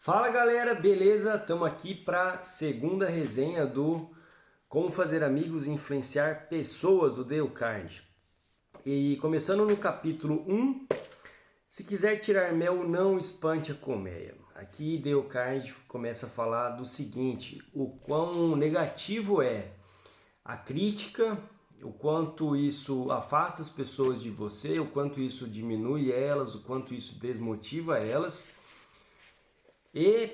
Fala galera, beleza? Estamos aqui para a segunda resenha do Como Fazer Amigos e Influenciar Pessoas do Dale Carnegie. E começando no capítulo 1, se quiser tirar mel, não espante a colmeia. Aqui Dale Carnegie começa a falar do seguinte: o quão negativo é a crítica, o quanto isso afasta as pessoas de você, o quanto isso diminui elas, o quanto isso desmotiva elas. E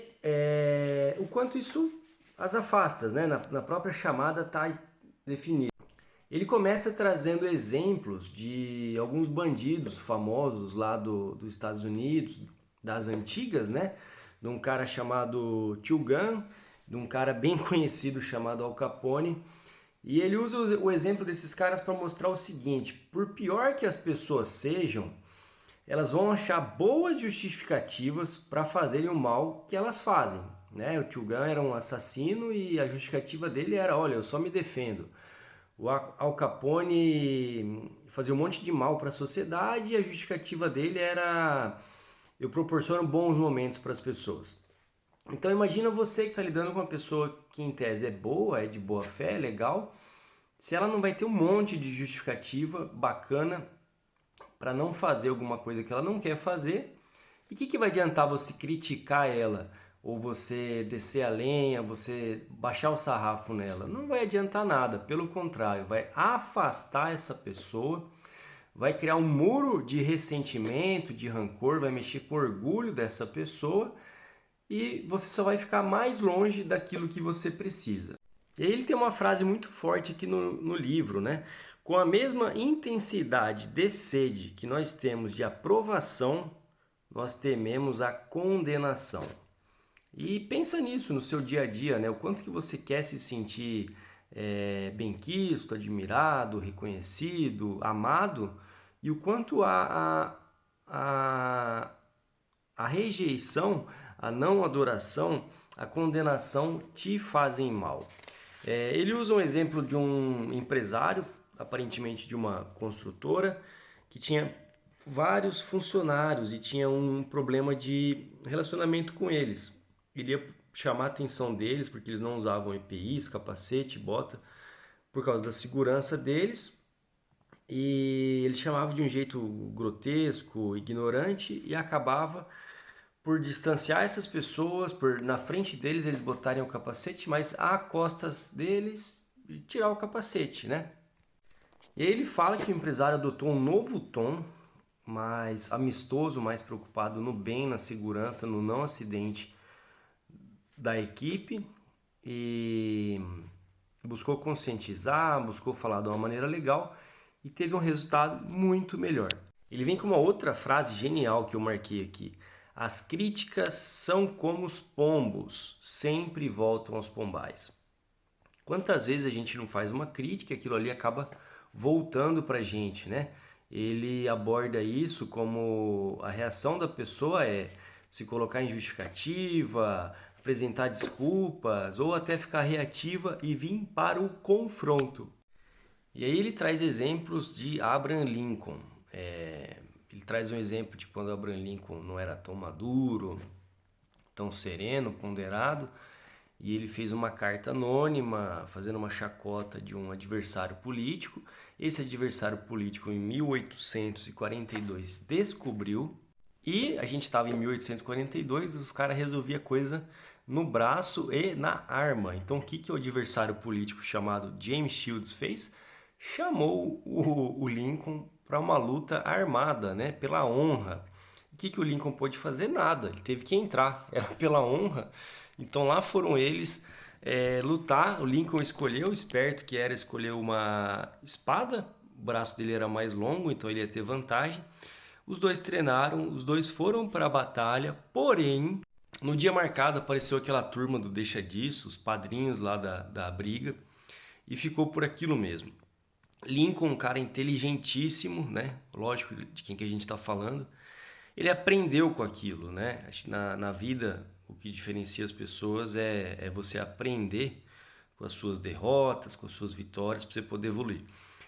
o quanto isso as afasta, né? Na própria chamada está definido. Ele começa trazendo exemplos de alguns bandidos famosos lá dos Estados Unidos, das antigas, né? De um cara chamado Tio Gun, de um cara bem conhecido chamado Al Capone. E ele usa o exemplo desses caras para mostrar o seguinte: por pior que as pessoas sejam, elas vão achar boas justificativas para fazerem o mal que elas fazem. Né? O Tio Gun era um assassino e a justificativa dele era: olha, eu só me defendo. O Al Capone fazia um monte de mal para a sociedade e a justificativa dele era: eu proporciono bons momentos para as pessoas. Então imagina você que está lidando com uma pessoa que em tese é boa, é de boa fé, é legal, se ela não vai ter um monte de justificativa bacana para não fazer alguma coisa que ela não quer fazer. E o que vai adiantar você criticar ela? Ou você descer a lenha, você baixar o sarrafo nela? Não vai adiantar nada, pelo contrário, vai afastar essa pessoa, vai criar um muro de ressentimento, de rancor, vai mexer com o orgulho dessa pessoa e você só vai ficar mais longe daquilo que você precisa. E aí ele tem uma frase muito forte aqui no livro, né? Com a mesma intensidade de sede que nós temos de aprovação, nós tememos a condenação. E pensa nisso no seu dia a dia, né? O quanto que você quer se sentir benquisto, admirado, reconhecido, amado, e o quanto a rejeição, a não adoração, a condenação te fazem mal. Ele usa um exemplo de um empresário, aparentemente de uma construtora, que tinha vários funcionários e tinha um problema de relacionamento com eles. Ele ia chamar a atenção deles porque eles não usavam EPIs, capacete, bota, por causa da segurança deles. E ele chamava de um jeito grotesco, ignorante e acabava por distanciar essas pessoas, por na frente deles eles botarem o capacete, mas a costas deles tirar o capacete, né? E aí ele fala que o empresário adotou um novo tom, mais amistoso, mais preocupado no bem, na segurança, no não acidente da equipe e buscou conscientizar, buscou falar de uma maneira legal e teve um resultado muito melhor. Ele vem com uma outra frase genial que eu marquei aqui. As críticas são como os pombos, sempre voltam aos pombais. Quantas vezes a gente não faz uma crítica e aquilo ali acaba voltando para a gente, né? Ele aborda isso como a reação da pessoa é se colocar em justificativa, apresentar desculpas ou até ficar reativa e vir para o confronto. E aí ele traz exemplos de Abraham Lincoln. Ele traz um exemplo de quando Abraham Lincoln não era tão maduro, tão sereno, ponderado, e ele fez uma carta anônima fazendo uma chacota de um adversário político. Esse adversário político em 1842 descobriu, e a gente estava em 1842, os caras resolviam coisa no braço e na arma. Então o que o adversário político chamado James Shields fez? Chamou o Lincoln para uma luta armada, né, pela honra. O que o Lincoln pôde fazer? Nada, ele teve que entrar, era pela honra. Então lá foram eles lutar. O Lincoln escolheu, esperto que era, escolheu uma espada, o braço dele era mais longo, então ele ia ter vantagem. Os dois treinaram, os dois foram para a batalha, porém, no dia marcado apareceu aquela turma do Deixa Disso, os padrinhos lá da briga, e ficou por aquilo mesmo. Lincoln, um cara inteligentíssimo, né? Lógico de quem que a gente está falando. Ele aprendeu com aquilo, né? Acho que na vida o que diferencia as pessoas é você aprender com as suas derrotas, com as suas vitórias, para você poder evoluir.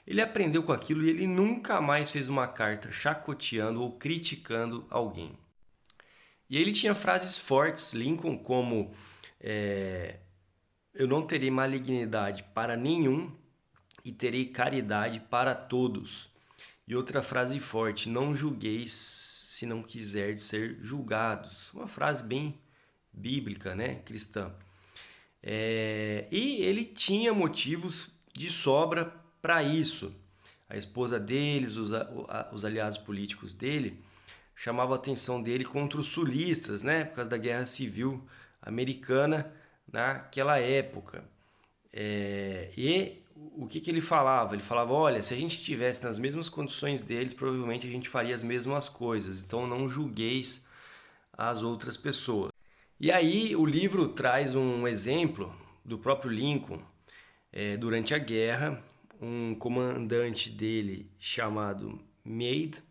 Ele aprendeu com aquilo e ele nunca mais fez uma carta chacoteando ou criticando alguém. E ele tinha frases fortes, Lincoln, como eu não terei malignidade para nenhum e terei caridade para todos. E outra frase forte, não julgueis se não quiserdes ser julgados. Uma frase bem bíblica, né, cristã. E ele tinha motivos de sobra para isso. A esposa deles, os aliados políticos dele, chamavam a atenção dele contra os sulistas, né, por causa da Guerra Civil Americana naquela época. E o que ele falava? Ele falava, olha, se a gente estivesse nas mesmas condições deles, provavelmente a gente faria as mesmas coisas. Então não julgueis as outras pessoas. E aí o livro traz um exemplo do próprio Lincoln. Durante a guerra, um comandante dele chamado Meade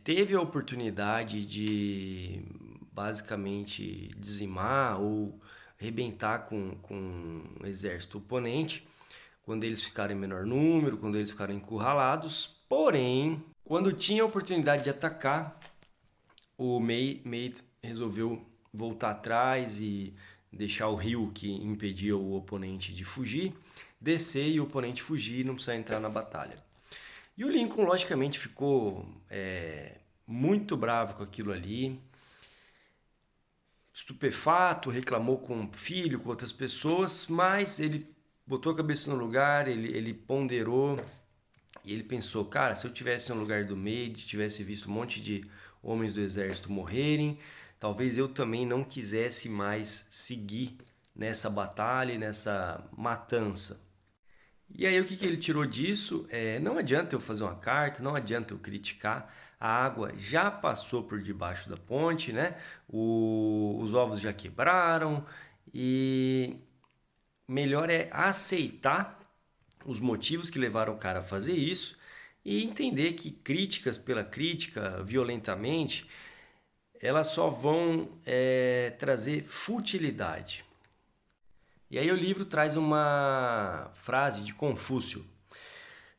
teve a oportunidade de basicamente dizimar ou arrebentar com o exército oponente quando eles ficaram em menor número, quando eles ficaram encurralados. Porém, quando tinha a oportunidade de atacar, o Meade resolveu voltar atrás e deixar o rio que impedia o oponente de fugir, descer e o oponente fugir e não precisar entrar na batalha. E o Lincoln, logicamente, ficou muito bravo com aquilo ali, estupefato, reclamou com o filho, com outras pessoas, mas ele botou a cabeça no lugar, ele ponderou e ele pensou, cara, se eu tivesse no lugar do Meade, tivesse visto um monte de homens do exército morrerem, talvez eu também não quisesse mais seguir nessa batalha, nessa matança. E aí o que ele tirou disso? Não adianta eu fazer uma carta, não adianta eu criticar, a água já passou por debaixo da ponte, né? Os ovos já quebraram e melhor é aceitar os motivos que levaram o cara a fazer isso e entender que críticas pela crítica, violentamente, elas só vão trazer futilidade. E aí o livro traz uma frase de Confúcio.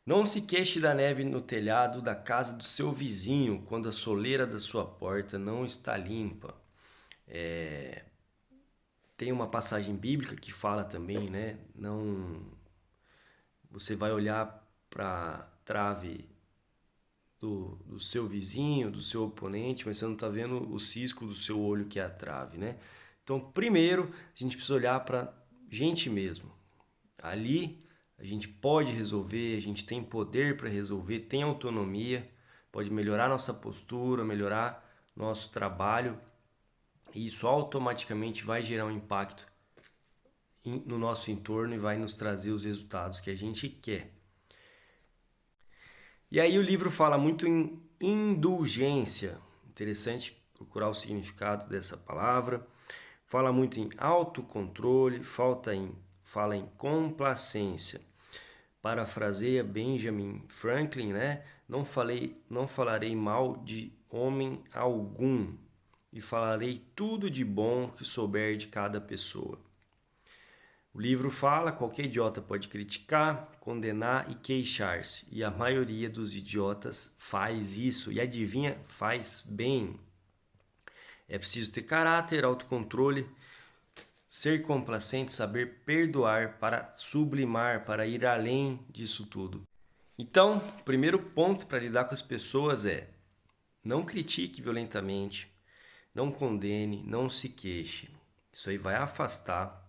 Não se queixe da neve no telhado da casa do seu vizinho quando a soleira da sua porta não está limpa. Tem uma passagem bíblica que fala também, né? Não, você vai olhar para a trave do seu vizinho, do seu oponente, mas você não está vendo o cisco do seu olho que é a trave, né? Então, primeiro, a gente precisa olhar para gente mesmo. Ali a gente pode resolver, a gente tem poder para resolver, tem autonomia, pode melhorar nossa postura, melhorar nosso trabalho, e isso automaticamente vai gerar um impacto no nosso entorno e vai nos trazer os resultados que a gente quer. E aí o livro fala muito em indulgência. Interessante procurar o significado dessa palavra. Fala muito em autocontrole, fala em complacência. Parafraseia Benjamin Franklin, né? Não falarei mal de homem algum e falarei tudo de bom que souber de cada pessoa. O livro fala, qualquer idiota pode criticar, condenar e queixar-se. E a maioria dos idiotas faz isso. E adivinha, faz bem. É preciso ter caráter, autocontrole, ser complacente, saber perdoar para sublimar, para ir além disso tudo. Então, o primeiro ponto para lidar com as pessoas é não critique violentamente, não condene, não se queixe. Isso aí vai afastar.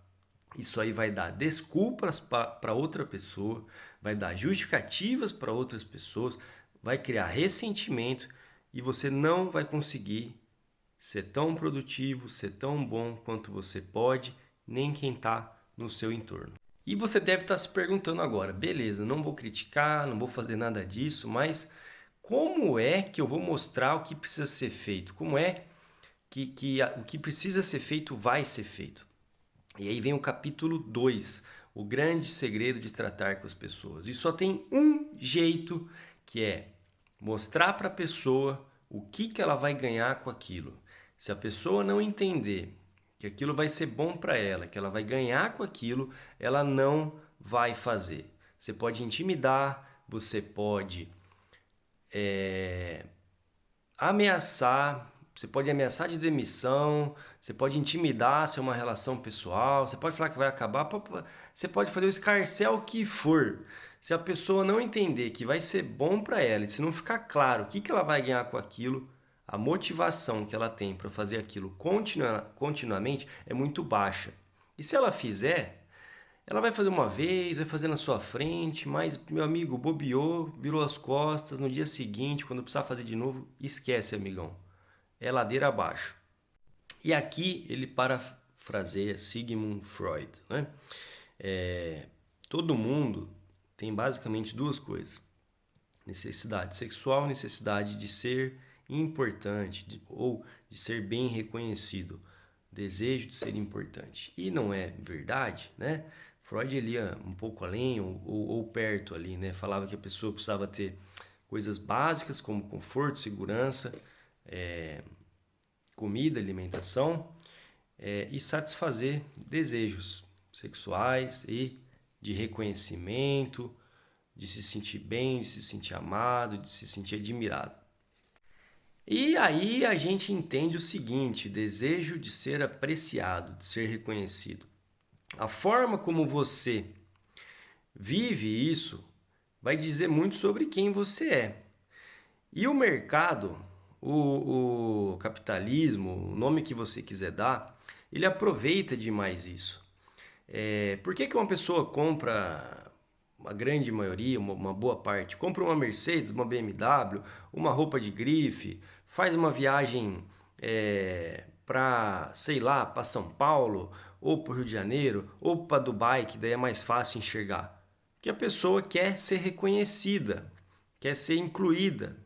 Isso aí vai dar desculpas para outra pessoa, vai dar justificativas para outras pessoas, vai criar ressentimento e você não vai conseguir ser tão produtivo, ser tão bom quanto você pode, nem quem está no seu entorno. E você deve estar se perguntando agora, beleza, não vou criticar, não vou fazer nada disso, mas como é que eu vou mostrar o que precisa ser feito? Como é que o que precisa ser feito vai ser feito? E aí vem o capítulo 2, o grande segredo de tratar com as pessoas. E só tem um jeito, que é mostrar para a pessoa o que ela vai ganhar com aquilo. Se a pessoa não entender que aquilo vai ser bom para ela, que ela vai ganhar com aquilo, ela não vai fazer. Você pode intimidar, você pode ameaçar, Você pode ameaçar de demissão, você pode intimidar se é uma relação pessoal, você pode falar que vai acabar, você pode fazer o escarcéu que for. Se a pessoa não entender que vai ser bom para ela e se não ficar claro o que ela vai ganhar com aquilo, a motivação que ela tem para fazer aquilo continuamente é muito baixa. E se ela fizer, ela vai fazer uma vez, vai fazer na sua frente, mas, meu amigo, bobeou, virou as costas, no dia seguinte, quando precisar fazer de novo, esquece, amigão. É ladeira abaixo. E aqui ele parafraseia Sigmund Freud, né? Todo mundo tem basicamente duas coisas: necessidade sexual, necessidade de ser importante ou de ser bem reconhecido, desejo de ser importante. E não é verdade, né? Freud ele ia um pouco além ou perto ali, né? Falava que a pessoa precisava ter coisas básicas como conforto, segurança, comida, alimentação, e satisfazer desejos sexuais e de reconhecimento, de se sentir bem, de se sentir amado, de se sentir admirado. E aí a gente entende o seguinte: desejo de ser apreciado, de ser reconhecido. A forma como você vive isso vai dizer muito sobre quem você é. E o mercado, o capitalismo, o nome que você quiser dar, ele aproveita demais isso. Por que uma pessoa compra, uma grande maioria, uma boa parte, compra uma Mercedes, uma BMW, uma roupa de grife, faz uma viagem para, sei lá, para São Paulo, ou para o Rio de Janeiro, ou para Dubai, que daí é mais fácil enxergar? Porque a pessoa quer ser reconhecida, quer ser incluída.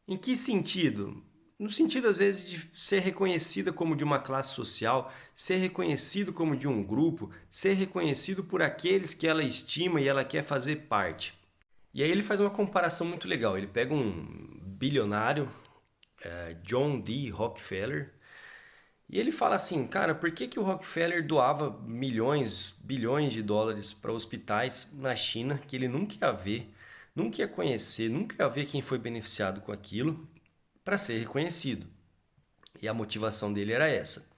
Em que sentido? No sentido, às vezes, de ser reconhecida como de uma classe social, ser reconhecido como de um grupo, ser reconhecido por aqueles que ela estima e ela quer fazer parte. E aí ele faz uma comparação muito legal. Ele pega um bilionário, John D. Rockefeller, e ele fala assim, cara, por que o Rockefeller doava milhões, bilhões de dólares para hospitais na China que ele nunca ia ver, nunca ia conhecer, nunca ia ver quem foi beneficiado com aquilo, para ser reconhecido? E a motivação dele era essa.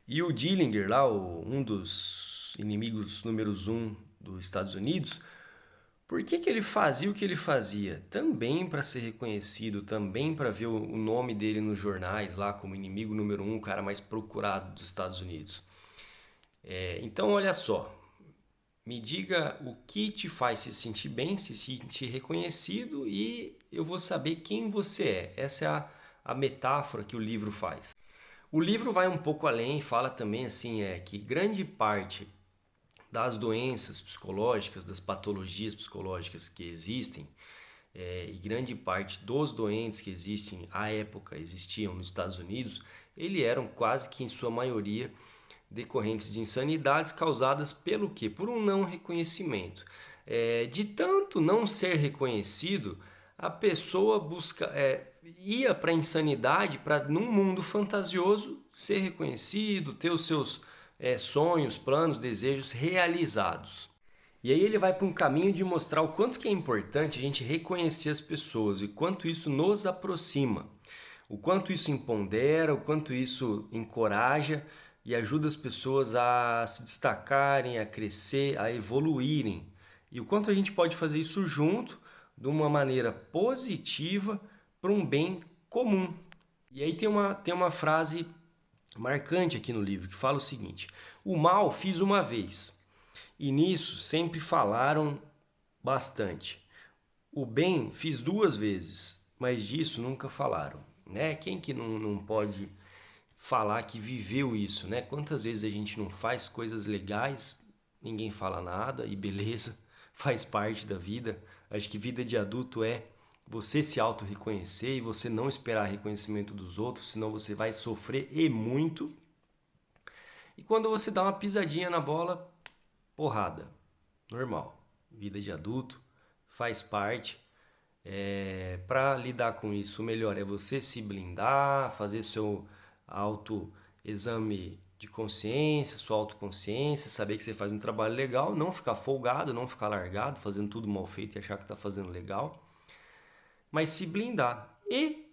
E o Dillinger, lá, um dos inimigos números um dos Estados Unidos, por que ele fazia o que ele fazia? Também para ser reconhecido, também para ver o nome dele nos jornais, lá como inimigo número um, o cara mais procurado dos Estados Unidos. Então, olha só, me diga o que te faz se sentir bem, se sentir reconhecido, e eu vou saber quem você é. Essa é a metáfora que o livro faz. O livro vai um pouco além e fala também assim, que grande parte das doenças psicológicas, das patologias psicológicas que existem, e grande parte dos doentes que existem à época, existiam nos Estados Unidos, eles eram quase que em sua maioria decorrentes de insanidades causadas pelo quê? Por um não reconhecimento. De tanto não ser reconhecido, a pessoa ia para a insanidade para, num mundo fantasioso, ser reconhecido, ter os seus sonhos, planos, desejos realizados. E aí ele vai para um caminho de mostrar o quanto que é importante a gente reconhecer as pessoas e quanto isso nos aproxima, o quanto isso empodera, o quanto isso encoraja e ajuda as pessoas a se destacarem, a crescer, a evoluírem. E o quanto a gente pode fazer isso junto, de uma maneira positiva, para um bem comum. E aí tem uma frase marcante aqui no livro que fala o seguinte: o mal fiz uma vez, e nisso sempre falaram bastante. O bem fiz duas vezes, mas disso nunca falaram. Né? Quem que não pode falar que viveu isso, né? Quantas vezes a gente não faz coisas legais, ninguém fala nada e beleza, faz parte da vida. Acho que vida de adulto é você se auto-reconhecer e você não esperar reconhecimento dos outros, senão você vai sofrer e muito. E quando você dá uma pisadinha na bola, porrada, normal. Vida de adulto, faz parte. Para lidar com isso, o melhor é você se blindar, fazer seu autoexame de consciência, sua autoconsciência, saber que você faz um trabalho legal, não ficar folgado, não ficar largado, fazendo tudo mal feito e achar que está fazendo legal, mas se blindar. E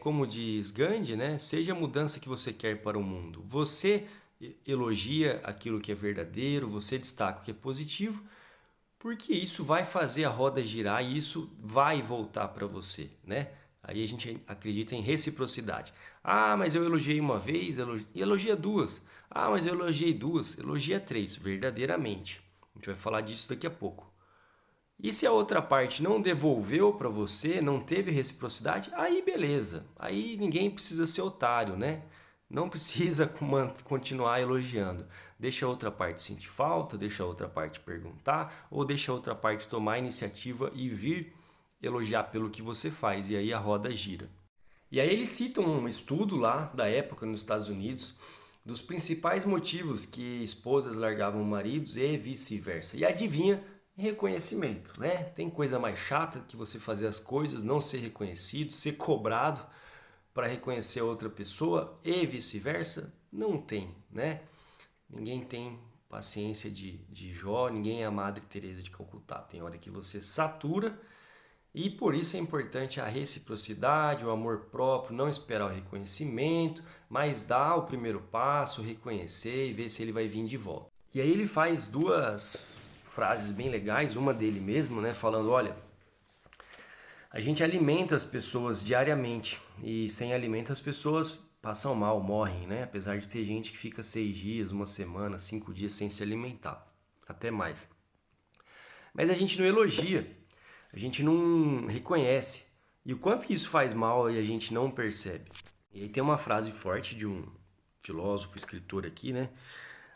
como diz Gandhi, né? Seja a mudança que você quer para o mundo. Você elogia aquilo que é verdadeiro, você destaca o que é positivo, porque isso vai fazer a roda girar e isso vai voltar para você, né? Aí a gente acredita em reciprocidade. Ah, mas eu elogiei uma vez, elogia duas. Ah, mas eu elogiei duas, elogia três, verdadeiramente. A gente vai falar disso daqui a pouco. E se a outra parte não devolveu para você, não teve reciprocidade, aí beleza. Aí ninguém precisa ser otário, né? Não precisa continuar elogiando. Deixa a outra parte sentir falta, deixa a outra parte perguntar, ou deixa a outra parte tomar a iniciativa e vir elogiar pelo que você faz, e aí a roda gira. E aí eles citam um estudo lá da época nos Estados Unidos dos principais motivos que esposas largavam maridos e vice-versa. E adivinha? Reconhecimento, né? Tem coisa mais chata que você fazer as coisas, não ser reconhecido, ser cobrado para reconhecer a outra pessoa e vice-versa? Não tem, né? Ninguém tem paciência de Jó, ninguém é a Madre Teresa de Calcutá. Tem hora que você satura e por isso é importante a reciprocidade, o amor próprio, não esperar o reconhecimento, mas dar o primeiro passo, reconhecer e ver se ele vai vir de volta. E aí ele faz duas frases bem legais, uma dele mesmo, né, falando, olha, a gente alimenta as pessoas diariamente e sem alimento as pessoas passam mal, morrem, né? Apesar de ter gente que fica 6 dias, uma semana, 5 dias sem se alimentar, até mais. Mas a gente não elogia, a gente não reconhece. E o quanto que isso faz mal e a gente não percebe. E aí tem uma frase forte de um filósofo, escritor aqui, né?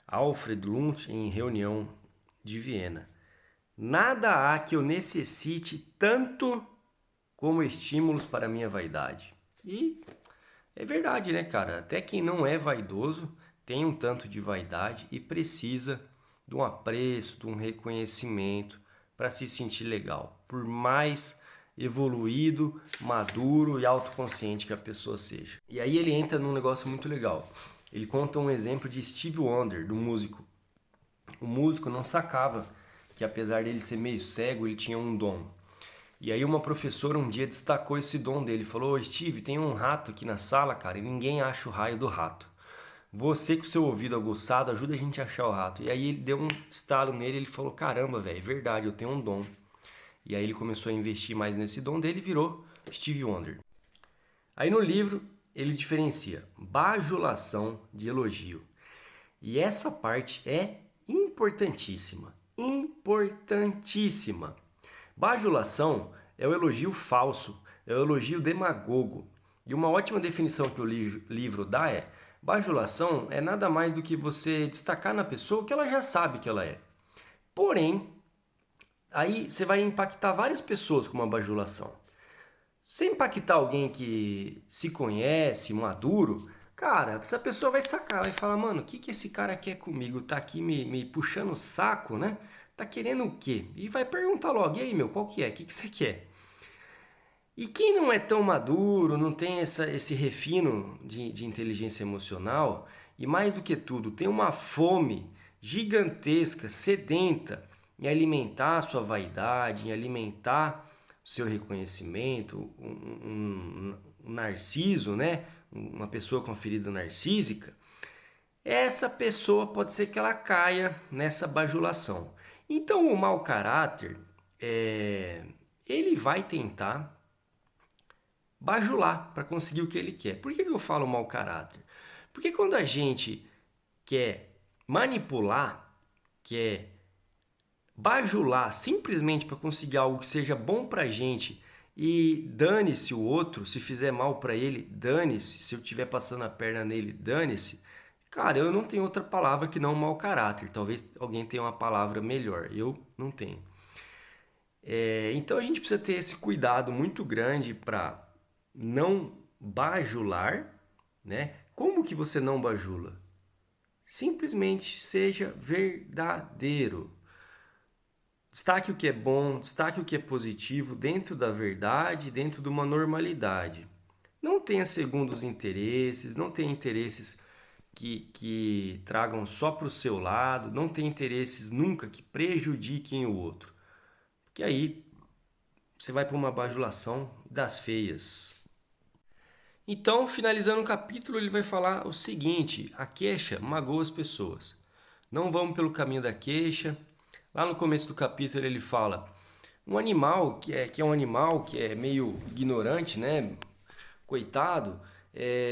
Alfred Lunt, em Reunião de Viena. Nada há que eu necessite tanto como estímulos para a minha vaidade. E é verdade, né, cara? Até quem não é vaidoso tem um tanto de vaidade e precisa de um apreço, de um reconhecimento para se sentir legal. Por mais evoluído, maduro e autoconsciente que a pessoa seja. E aí ele entra num negócio muito legal. Ele conta um exemplo de Stevie Wonder, do músico. O músico não sacava que apesar dele ser meio cego, ele tinha um dom. E aí uma professora um dia destacou esse dom dele, falou, Steve, tem um rato aqui na sala, cara, e ninguém acha o raio do rato. Você com seu ouvido aguçado ajuda a gente a achar o rato. E aí ele deu um estalo nele, ele falou, caramba, velho, é verdade, eu tenho um dom. E aí ele começou a investir mais nesse dom dele e virou Stevie Wonder. Aí no livro ele diferencia bajulação de elogio. E essa parte é importantíssima, importantíssima. Bajulação é o elogio falso, é o elogio demagogo. E uma ótima definição que o livro dá é: bajulação é nada mais do que você destacar na pessoa o que ela já sabe que ela é. Porém, aí você vai impactar várias pessoas com uma bajulação. Se impactar alguém que se conhece, maduro, cara, essa pessoa vai sacar, vai falar, mano, o que que esse cara quer comigo? Tá aqui me puxando o saco, né? Tá querendo o quê? E vai perguntar logo, e aí, meu, qual que é? O que que você quer? E quem não é tão maduro, não tem esse refino de inteligência emocional, e mais do que tudo, tem uma fome gigantesca, sedenta, em alimentar a sua vaidade, em alimentar o seu reconhecimento, um narciso, né? Uma pessoa com ferida narcísica, essa pessoa pode ser que ela caia nessa bajulação. Então o mau caráter, ele vai tentar bajular para conseguir o que ele quer. Por que eu falo mau caráter? Porque quando a gente quer manipular, quer bajular simplesmente para conseguir algo que seja bom para a gente e dane-se o outro, se fizer mal para ele, dane-se, se eu estiver passando a perna nele, dane-se. Cara, eu não tenho outra palavra que não mau caráter. Talvez alguém tenha uma palavra melhor, eu não tenho. Então a gente precisa ter esse cuidado muito grande para não bajular, né? Como que você não bajula? Simplesmente seja verdadeiro. Destaque o que é bom, destaque o que é positivo dentro da verdade, dentro de uma normalidade. Não tenha segundos interesses, não tenha interesses que tragam só para o seu lado, não tenha interesses nunca que prejudiquem o outro. Porque aí você vai para uma bajulação das feias. Então, finalizando o capítulo, ele vai falar o seguinte: a queixa magoa as pessoas. Não vamos pelo caminho da queixa. Lá no começo do capítulo ele fala: um animal que é um animal que é meio ignorante, né? Coitado,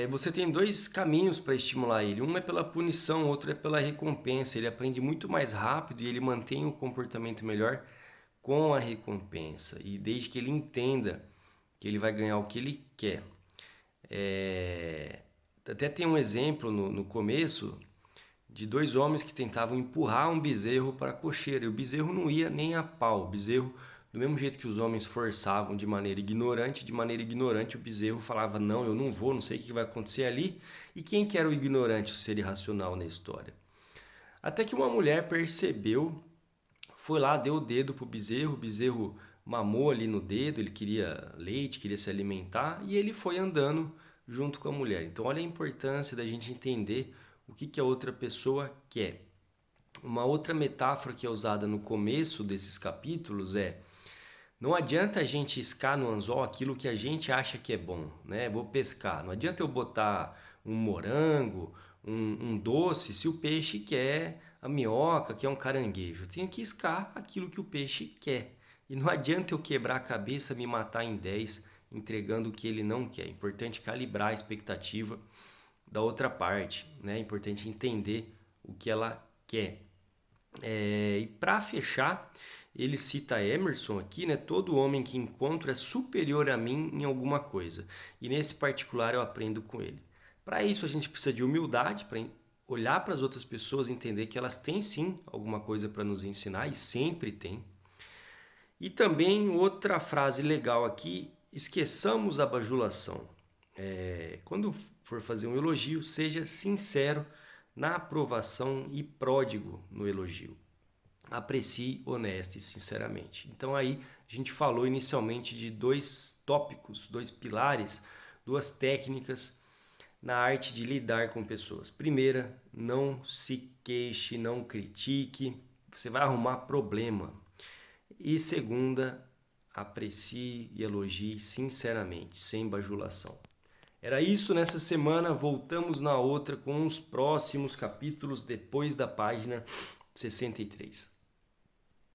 você tem dois caminhos para estimular ele. Um é pela punição, outro é pela recompensa. Ele aprende muito mais rápido e ele mantém o comportamento melhor com a recompensa. E desde que ele entenda que ele vai ganhar o que ele quer. Até tem um exemplo no começo de dois homens que tentavam empurrar um bezerro para a cocheira. E o bezerro não ia nem a pau. O bezerro, do mesmo jeito que os homens forçavam de maneira ignorante o bezerro falava: não, eu não vou, não sei o que vai acontecer ali. E quem que era o ignorante, o ser irracional na história? Até que uma mulher percebeu, foi lá, deu o dedo pro bezerro, o bezerro mamou ali no dedo, ele queria leite, queria se alimentar, e ele foi andando junto com a mulher. Então olha a importância da gente entender o que a outra pessoa quer. Uma outra metáfora que é usada no começo desses capítulos é: não adianta a gente iscar no anzol aquilo que a gente acha que é bom, né? Vou pescar. Não adianta eu botar um morango, um doce, se o peixe quer a minhoca, quer um caranguejo. Eu tenho que iscar aquilo que o peixe quer. E não adianta eu quebrar a cabeça, me matar em 10, entregando o que ele não quer. É importante calibrar a expectativa da outra parte, né? É importante entender o que ela quer. E para fechar, ele cita Emerson aqui, né? Todo homem que encontro é superior a mim em alguma coisa. E nesse particular eu aprendo com ele. Para isso a gente precisa de humildade, para olhar para as outras pessoas e entender que elas têm sim alguma coisa para nos ensinar e sempre tem. E também outra frase legal aqui: esqueçamos a bajulação. Quando for fazer um elogio, seja sincero na aprovação e pródigo no elogio. Aprecie honesto e sinceramente. Então aí a gente falou inicialmente de dois tópicos, dois pilares, duas técnicas na arte de lidar com pessoas. Primeira, não se queixe, não critique, você vai arrumar problema. E segunda, aprecie e elogie sinceramente, sem bajulação. Era isso nessa semana, voltamos na outra com os próximos capítulos depois da página 63.